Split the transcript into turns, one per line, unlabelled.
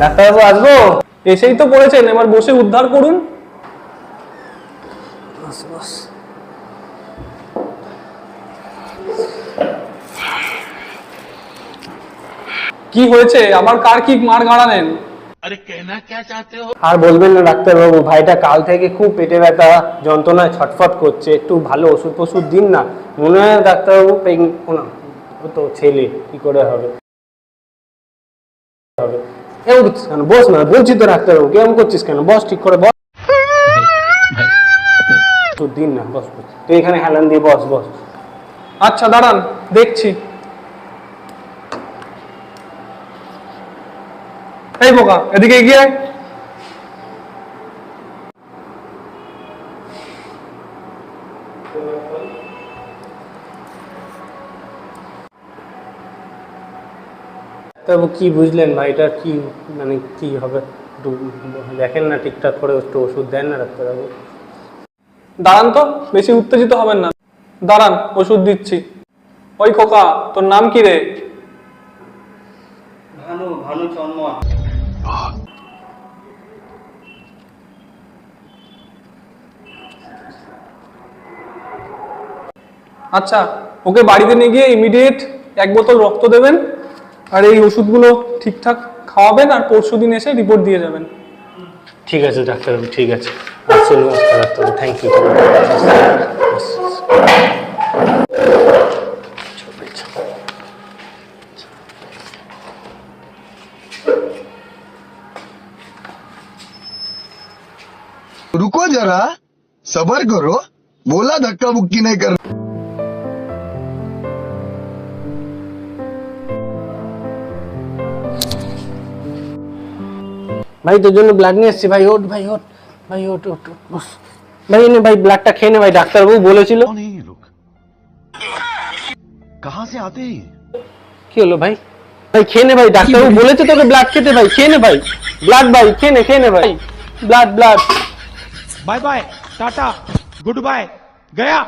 ডাক্তারবাবু আসবো? এসেই তো পড়েছেন, এবার বসে উদ্ধার করুন। কি হয়েছে আবার? কার কি মার গাড়ালেন?
আর বলবেন না ডাক্তারবাবু, ভাইটা কাল থেকে খুব পেটে ব্যথা যন্ত্রণায় ছটফট করছে, একটু ভালো ওষুধ ফষুধ দিন না। মনে হয় ডাক্তারবাবু ও তো ছেলে, কি করে হবে? এমন করছিস কেন? বস না, বলছি তো ডাক্তারবাবু, কেমন করছিস কেন? বস, ঠিক করে বস। ওষুধ দিন না, বস বস, তুই এখানে হেলান দিয়ে বস বস।
আচ্ছা দাঁড়ান, দেখছি। এই বোকা, এদিকে এগিয়ে আয়।
ডাক্তারবাবু কি বুঝলেন ভাইটার কি মানে কি হবে? একটু দেখেন না, ঠিকঠাক করে একটু ওষুধ দেন না ডাক্তারবাবু।
দাঁড়ান তো, বেশি উত্তেজিত হবেন না। দাঁড়ান, ওষুধ দিচ্ছি। ওই খোকা, তোর নাম কি রে?
ভানু চন্ময়।
আচ্ছা, ওকে বাড়িতে নিয়ে গিয়ে ইমিডিয়েট 1 বোতল রক্ত দেবেন, আর এই ওষুধগুলো ঠিকঠাক খাওয়াবেন, আর পরশুদিন এসে রিপোর্ট দিয়ে যাবেন।
ঠিক আছে ডাক্তারবাবু, ঠিক আছে। আচ্ছা, নমস্কার ডাক্তারবাবু, থ্যাংক ইউ।
रुको जरा, सबर करो, बोला धक्का मुक्की नहीं कर।
ভাই তোর জন্য ব্লাড নিয়ে এসেছি ভাই, ওঠ ভাই, ওঠ ভাই, ওঠ ওঠ ওঠ, বস ভাই। নে ভাই, ব্লাডটা খেয়ে নে ভাই, ডাক্তারবাবু বলেছিল।
कहाँ से आते हैं?
কি হলো ভাই? ভাই খেয়ে নে ভাই, ডাক্তারবাবু বলেছে তোকে ব্লাড খেতে ভাই, খেয়ে নে ভাই, ব্লাড ভাই, খেয়ে নে ভাই, blood blood.
Bye bye, tata, good bye, गया।